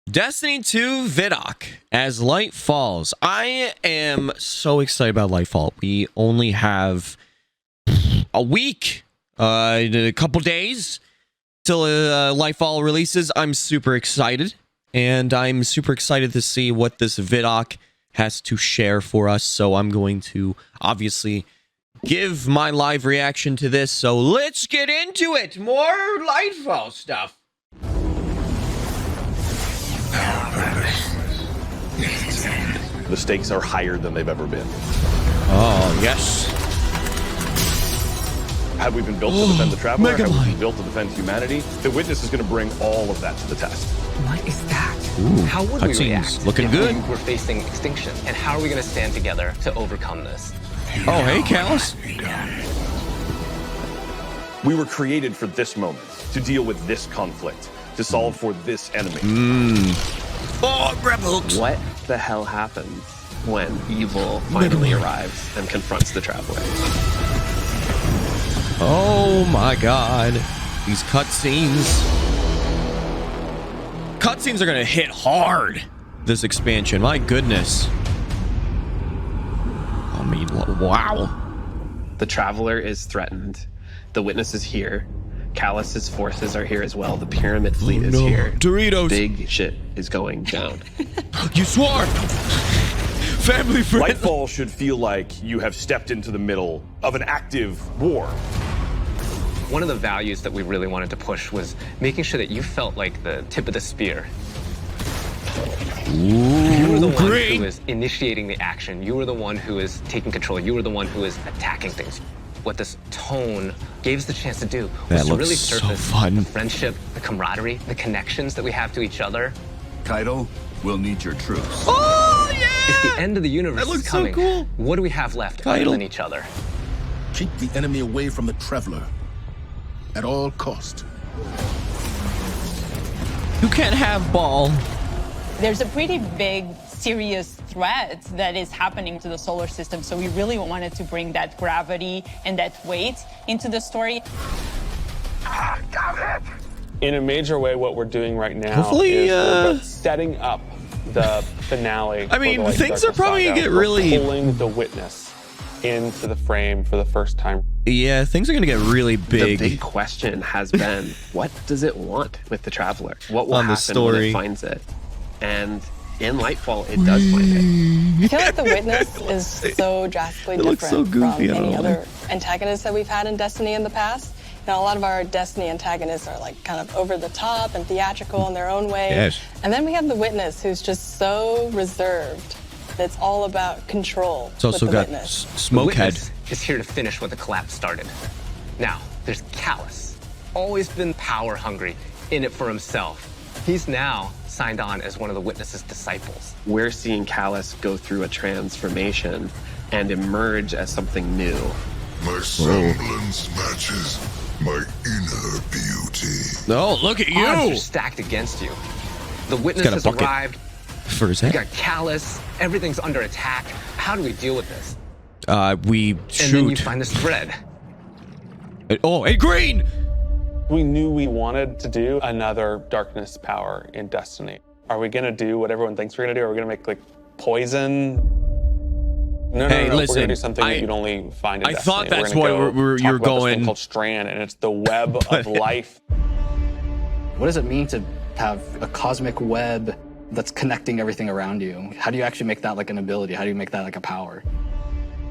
Destiny 2 Vidoc as light falls. I am so excited about Lightfall. We only have a week, a couple days till Lightfall releases. I'm super excited, and I'm super excited to see what this Vidoc has to share for us. So I'm going to obviously give my live reaction to this. So let's get into it. More Lightfall stuff. The stakes are higher than they've ever been. Oh, yes. Had we been built to defend the Traveler, had we been built to defend humanity, the Witness is going to bring all of that to the test. What is that? Ooh, how would we react looking if good. we're facing extinction? And how are we going to stand together to overcome this? Oh, hey, Callus. We were created for this moment, to deal with this conflict, to solve for this enemy. Oh, rebels. What the hell happens when evil finally arrives and confronts the Traveler? Oh my god. These cutscenes. Cutscenes are gonna hit hard this expansion. My goodness. I mean, wow. The Traveler is threatened. The Witness is here. Callus's forces are here as well. The Pyramid fleet is here. Doritos. Big shit is going down. You swore. Family friend. Lightfall should feel like you have stepped into the middle of an active war. One of the values that we really wanted to push was making sure that you felt like the tip of the spear. You were the one who was initiating the action. You were the one who is taking control. You were the one who is attacking things. What this tone gave us the chance to do was to really surface the friendship, the camaraderie, the connections that we have to each other. Kaido, we'll need your troops. Oh, yeah! If the end of the universe is coming, so cool. what do we have left other than each other? Keep the enemy away from the Traveler at all cost. You can't have Ball. There's a pretty big, serious threat that is happening to the solar system, so we really wanted to bring that gravity and that weight into the story. In a major way, what we're doing right now Hopefully, is we're setting up the finale. I mean, things are probably gonna get really... pulling the Witness into the frame for the first time. Yeah, things are gonna get really big. The big question has been, what does it want with the Traveler? What will happen when it finds it? And in Lightfall, it does find it. I feel like the Witness is so drastically different from any other antagonist that we've had in Destiny in the past. You know, a lot of our Destiny antagonists are like kind of over the top and theatrical in their own way. Yes. And then we have the Witness, who's just so reserved. It's all about control. It's also got Smokehead. Is here to finish what the collapse started. Now, there's Callus. Always been power hungry, in it for himself. He's now signed on as one of the Witness's disciples. We're seeing Callus go through a transformation and emerge as something new. My semblance matches my inner beauty. Oh, look at you! Odds are stacked against you. The Witness has arrived. For his head. We got Callus. Everything's under attack. How do we deal with this? We shoot. And then you find this thread. Oh, hey, green! We knew we wanted to do another darkness power in Destiny. Are we gonna do what everyone thinks we're gonna do? Are we gonna make like poison? No, hey, no. Listen, we're gonna do something that you'd only find in Destiny. I thought that's why you're going. This thing called Strand, and it's the web of life. What does it mean to have a cosmic web that's connecting everything around you? How do you actually make that like an ability? How do you make that like a power?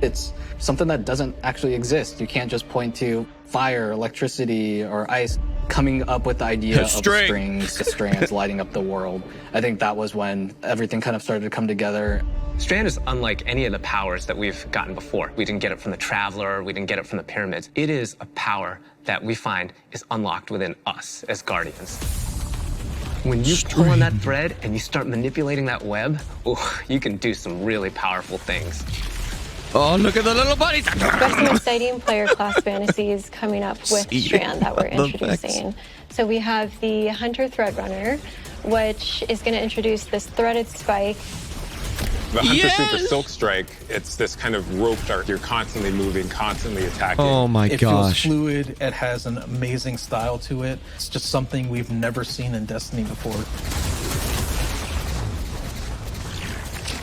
It's something that doesn't actually exist. You can't just point to fire, electricity, or ice coming up with the idea of strings, the strands lighting up the world. I think that was when everything kind of started to come together. Strand is unlike any of the powers that we've gotten before. We didn't get it from the Traveler, we didn't get it from the Pyramids. It is a power that we find is unlocked within us as Guardians. When you pull on that thread and you start manipulating that web, oh, you can do some really powerful things. Oh, look at the little buddies! We've got some exciting player class fantasies coming up with Strand that we're introducing. So we have the Hunter Threadrunner, which is going to introduce this threaded spike. The Hunter Super Silk Strike, it's this kind of rope dart. You're constantly moving, constantly attacking. Oh my gosh. It feels fluid. It has an amazing style to it. It's just something we've never seen in Destiny before.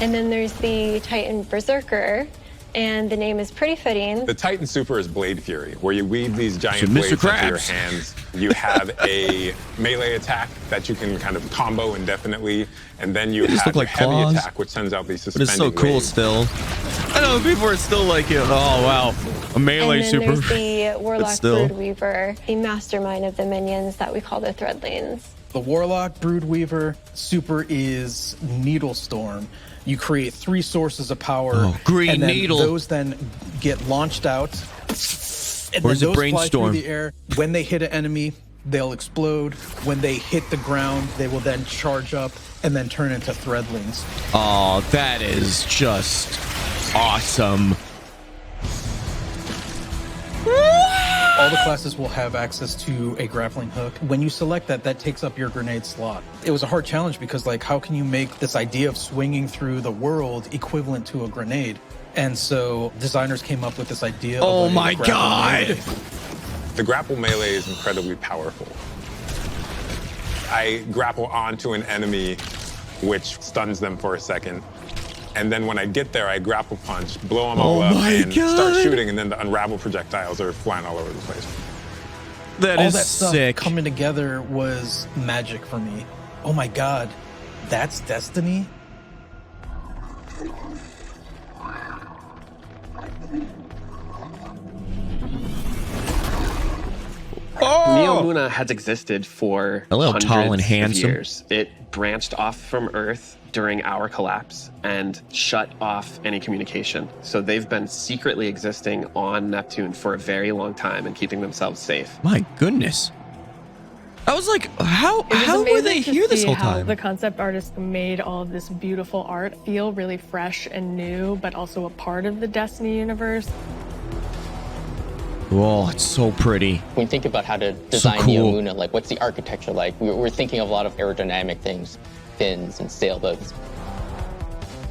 And then there's the Titan Berserker, and the name is pretty fitting. The Titan Super is Blade Fury, where you weave these giant blades into your hands. You have a melee attack that you can kind of combo indefinitely, and then you have a heavy attack, which sends out these suspended waves. But it's so cool waves. still. I know people are still like, oh wow, a melee super. And then there's the Warlock Broodweaver, the mastermind of the minions that we call the Threadlings. The Warlock Broodweaver super is Needle Storm. You create 3 sources of power. Green and then needle. Those then get launched out. And or is then it those fly Brainstorm? through the air. When they hit an enemy, they'll explode. When they hit the ground, they will then charge up and then turn into Threadlings. Oh, that is just awesome. All the classes will have access to a grappling hook. When you select that, that takes up your grenade slot. It was a hard challenge because, like, how can you make this idea of swinging through the world equivalent to a grenade? And so designers came up with this idea of oh my god! The grapple melee is incredibly powerful. I grapple onto an enemy, which stuns them for a second. And then when I get there, I grapple punch, blow them all up, and start shooting, and then the unravel projectiles are flying all over the place. That all is that stuff sick. Coming together was magic for me. Oh my god, that's Destiny? Neo Luna has existed for a little hundreds tall and of handsome. years. It branched off from Earth during our collapse and shut off any communication. So they've been secretly existing on Neptune for a very long time and keeping themselves safe. My goodness. I was like, how were they here this whole time? The concept artist made all of this beautiful art feel really fresh and new, but also a part of the Destiny universe. Oh, it's so pretty. When you think about how to design Neo Luna, like what's the architecture like? We're thinking of a lot of aerodynamic things, fins and sailboats.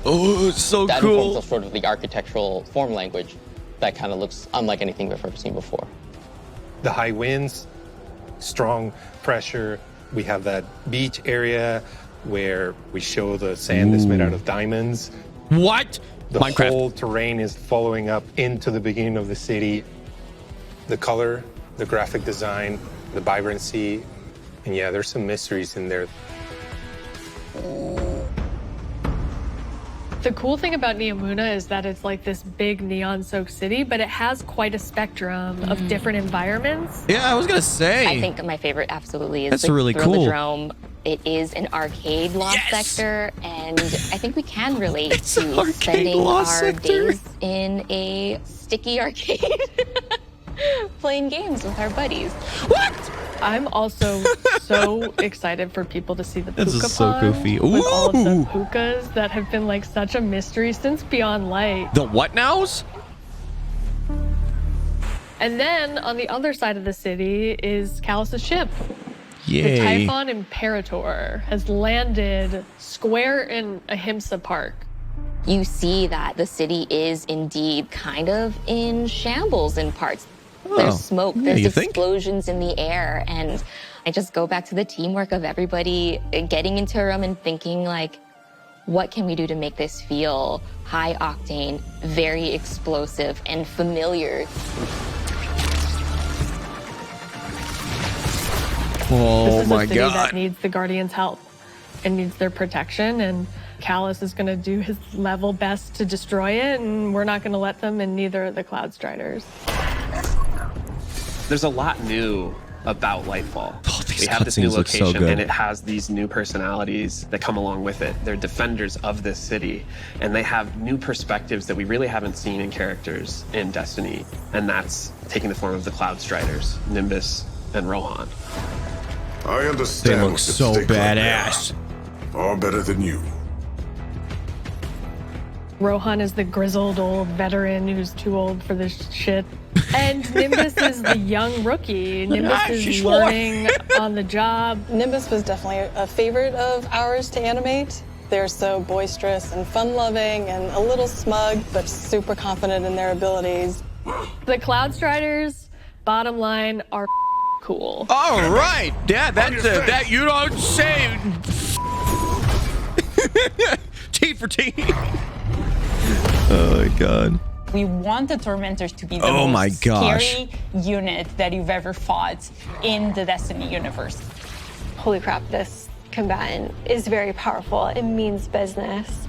Oh, it's so that cool. Informs sort of the architectural form language that kind of looks unlike anything we've ever seen before. The high winds, strong pressure. We have that beach area where we show the sand that's made out of diamonds. What? The Minecraft. whole terrain is following up into the beginning of the city. The color, the graphic design, the vibrancy, and yeah, there's some mysteries in there. The cool thing about Neo Luna is that it's like this big neon-soaked city, but it has quite a spectrum of different environments. Yeah, I was gonna say. I think my favorite absolutely is That's the really cool. Thrillodrome. It is an arcade lost sector, and I think we can relate to spending our days in a sticky arcade. Playing games with our buddies. What? I'm also so excited for people to see the This puka is so pond goofy. with all of the Ooh. pukas that have been like such a mystery since Beyond Light. The what nows? And then on the other side of the city is Callus's ship. Yay. The Typhon Imperator has landed square in Ahimsa Park. You see that the city is indeed kind of in shambles in parts. There's smoke, there's explosions in the air, and I just go back to the teamwork of everybody getting into a room and thinking like, what can we do to make this feel high octane, very explosive, and familiar? Oh my This is a city that needs the Guardians' help and needs their protection, and Callus is going to do his level best to destroy it, and we're not going to let them, and neither are the Cloud Striders. There's a lot new about Lightfall. These we have this new cutscenes look so location, good. and it has these new personalities that come along with it. They're defenders of this city, and they have new perspectives that we really haven't seen in characters in Destiny, and that's taking the form of the Cloud Striders, Nimbus and Rohan. I understand. They look what the so stake like badass. they are. Far better than you. Rohan is the grizzled old veteran who's too old for this shit. And Nimbus is the young rookie. Nimbus is learning on the job. Nimbus was definitely a favorite of ours to animate. They're so boisterous and fun-loving and a little smug, but super confident in their abilities. The Cloud Striders, bottom line, are cool. All right. Yeah, that you don't say. T for T. Oh my god. We want the Tormentors to be the most scary unit that you've ever fought in the Destiny universe. Holy crap, this combatant is very powerful. It means business.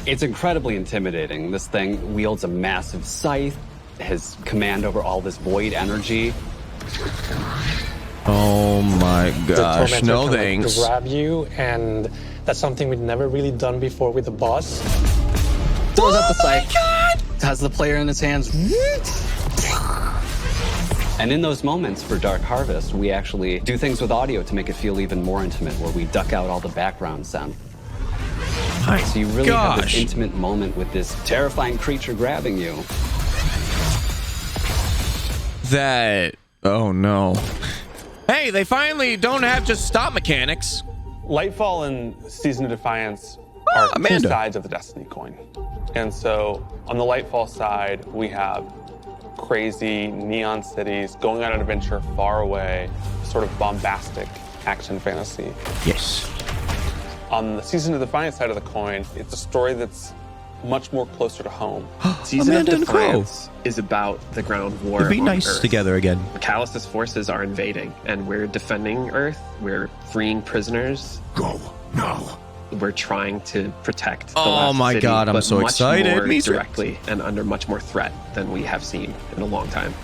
It's incredibly intimidating. This thing wields a massive scythe, has command over all this void energy. Oh my gosh, no thanks. Grab you, and that's something we've never really done before with the boss. Throws out the scythe. Has the player in his hands. And in those moments for Dark Harvest, we actually do things with audio to make it feel even more intimate, where we duck out all the background sound. So you really have this intimate moment with this terrifying creature grabbing you. Oh no. Hey, they finally don't have just stop mechanics. Lightfall and Season of Defiance are two sides of the Destiny coin. And so on the Lightfall side, we have crazy neon cities going on an adventure far away, sort of bombastic action fantasy. Yes. On the Season of Defiance side of the coin, it's a story that's much more closer to home. Season of Defiance is about the ground war. It'd be nice Earth. together again. Callus's forces are invading, and we're defending Earth. We're freeing prisoners. Go now. We're trying to protect the Oh last my city, god, I'm but so much excited. more Me too. directly and under much more threat than we have seen in a long time.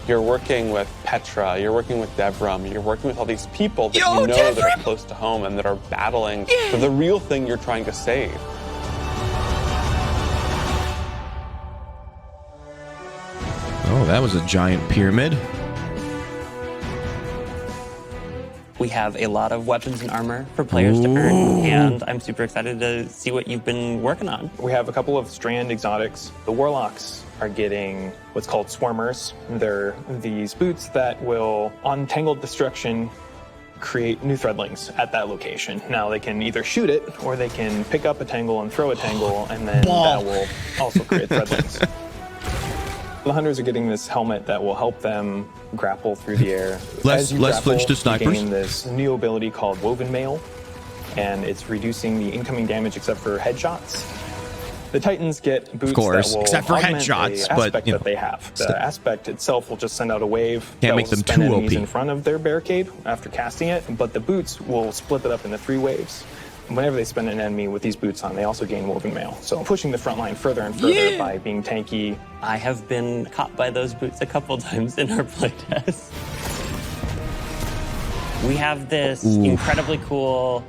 You're working with Petra, you're working with Devram, you're working with all these people that you know that are close to home and that are battling for the real thing you're trying to save. Oh, that was a giant pyramid. We have a lot of weapons and armor for players to earn, and I'm super excited to see what you've been working on. We have a couple of strand exotics. The Warlocks are getting what's called Swarmers. They're these boots that will, on Tangled Destruction, create new threadlings at that location. Now they can either shoot it, or they can pick up a tangle and throw a tangle, and then that will also create threadlings. The Hunters are getting this helmet that will help them grapple through the air. Less flinch to snipers. You gain this new ability called Woven Mail, and it's reducing the incoming damage except for headshots. The Titans get boots of course, that will except for augment headshots, the but aspect that they have. The aspect itself will just send out a wave Can't that make will them spin too enemies OP. in front of their barricade after casting it, but the boots will split it up into 3 waves. Whenever they spin an enemy with these boots on, they also gain Woven Mail. So pushing the front line further and further by being tanky. I have been caught by those boots a couple times in our playtest. We have this incredibly cool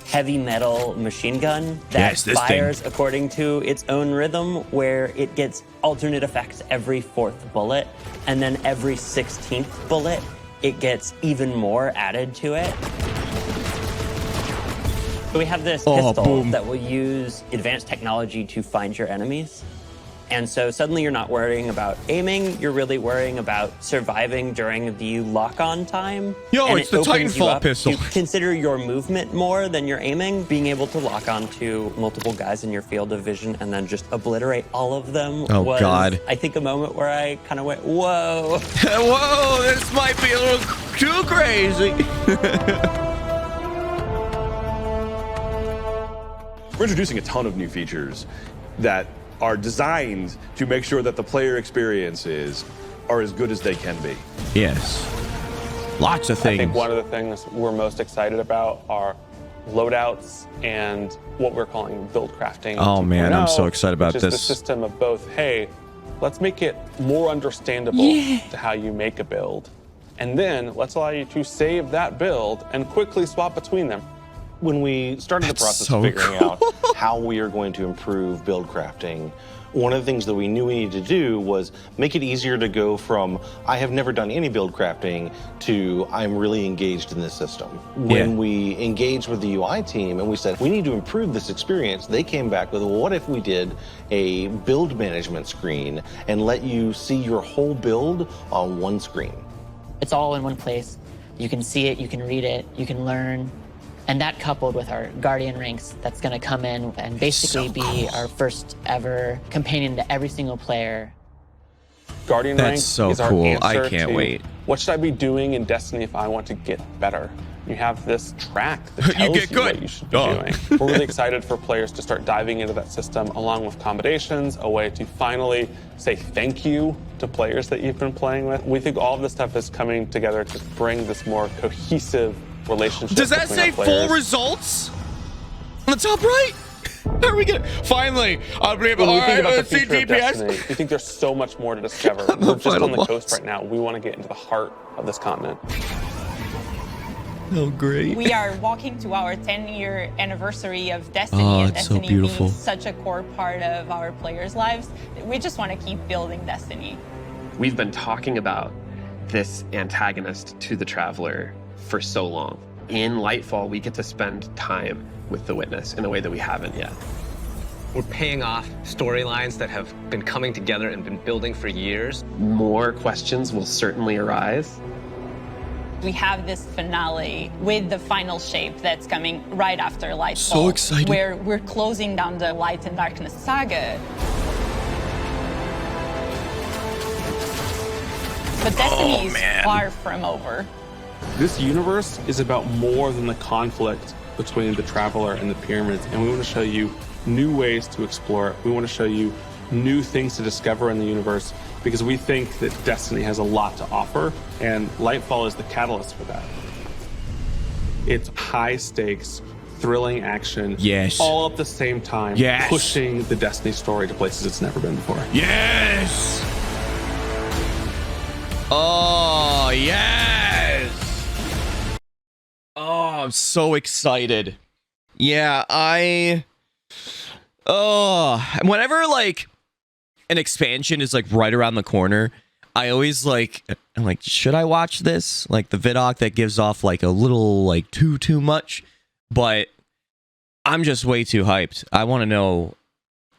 heavy metal machine gun that fires according to its own rhythm, where it gets alternate effects every 4th bullet, and then every 16th bullet, it gets even more added to it. So we have this pistol that will use advanced technology to find your enemies. And so suddenly you're not worrying about aiming, you're really worrying about surviving during the lock-on time. Yo, and it's the Titanfall pistol. You consider your movement more than your aiming, being able to lock on to multiple guys in your field of vision and then just obliterate all of them was, God. I think, a moment where I kind of went, whoa. Whoa, this might be a little too crazy. We're introducing a ton of new features that are designed to make sure that the player experiences are as good as they can be. Yes. Lots of things. I think one of the things we're most excited about are loadouts and what we're calling build crafting. Oh man, I'm so excited about which is this. the system of both, hey, let's make it more understandable to how you make a build. And then let's allow you to save that build and quickly swap between them. When we started the process of figuring out how we are going to improve build crafting, one of the things that we knew we needed to do was make it easier to go from I have never done any build crafting to I'm really engaged in this system. When we engaged with the UI team and we said we need to improve this experience, they came back with, well, what if we did a build management screen and let you see your whole build on one screen? It's all in one place. You can see it, you can read it, you can learn. And that coupled with our Guardian ranks, that's going to come in and basically be our first ever companion to every single player. Guardian rank so is our cool. answer I can't to wait. What should I be doing in Destiny if I want to get better? You have this track that tells you what you should be doing. We're really excited for players to start diving into that system along with accommodations, a way to finally say thank you to players that you've been playing with. We think all of this stuff is coming together to bring this more cohesive relationship. Does that say full results on the top right? How are we gonna finally? I'll be able to see DPS. We think there's so much more to discover. We're just on the coast right now. We want to get into the heart of this continent. Oh, great. We are walking to our 10-year anniversary of Destiny, and Destiny so beautiful. being such a core part of our players' lives. We just want to keep building Destiny. We've been talking about this antagonist to the Traveler for so long. In Lightfall, we get to spend time with the Witness in a way that we haven't yet. We're paying off storylines that have been coming together and been building for years. More questions will certainly arise. We have this finale with the final shape that's coming right after Lightfall. So excited. Where we're closing down the Light and Darkness saga. But Destiny is far from over. This universe is about more than the conflict between the Traveler and the Pyramids, and we want to show you new ways to explore it. We want to show you new things to discover in the universe, because we think that Destiny has a lot to offer, and Lightfall is the catalyst for that. It's high stakes, thrilling action, all at the same time, pushing the Destiny story to places it's never been before. Yes! Oh, yes! Oh, I'm so excited. Yeah, whenever like an expansion is like right around the corner, I always I'm like, should I watch this? Like the Vidoc that gives off like a little like too much, but I'm just way too hyped. I want to know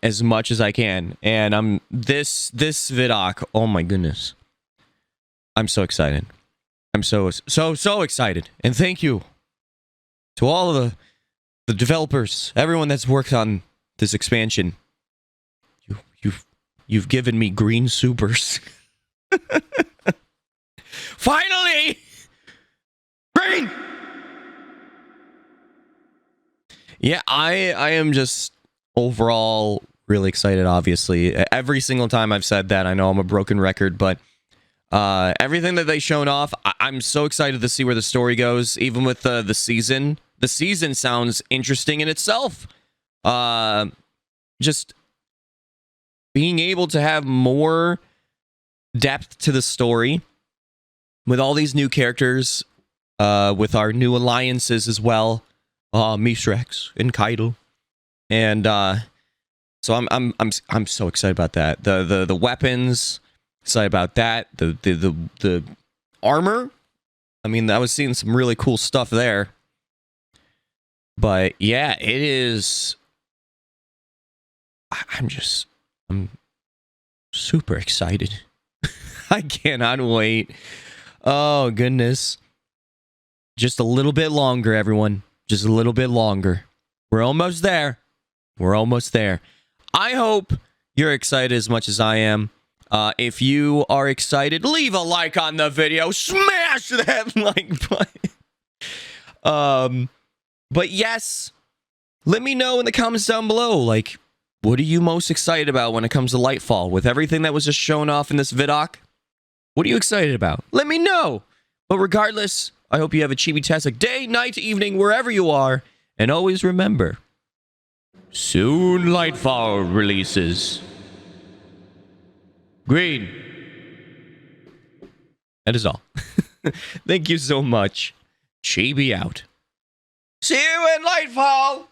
as much as I can, and this Vidoc. Oh my goodness, I'm so excited. I'm so excited, and thank you to all of the developers, everyone that's worked on this expansion. You've given me green supers. Finally! Green! Yeah, I am just overall really excited, obviously. Every single time I've said that, I know I'm a broken record, but everything that they shown off, I'm so excited to see where the story goes, even with the season. The season sounds interesting in itself. Just being able to have more depth to the story with all these new characters, with our new alliances as well, Mishrex and Keitel, and so I'm so excited about that. The weapons, excited about that. The armor. I mean, I was seeing some really cool stuff there. But yeah, it is. I'm super excited. I cannot wait. Oh, goodness. Just a little bit longer, everyone. Just a little bit longer. We're almost there. We're almost there. I hope you're excited as much as I am. If you are excited, leave a like on the video. Smash that like button. But yes, let me know in the comments down below, like, what are you most excited about when it comes to Lightfall? With everything that was just shown off in this Vidoc, what are you excited about? Let me know. But regardless, I hope you have a chibi-tastic day, night, evening, wherever you are. And always remember, soon Lightfall releases. Green. That is all. Thank you so much. Chibi out. See you in Lightfall!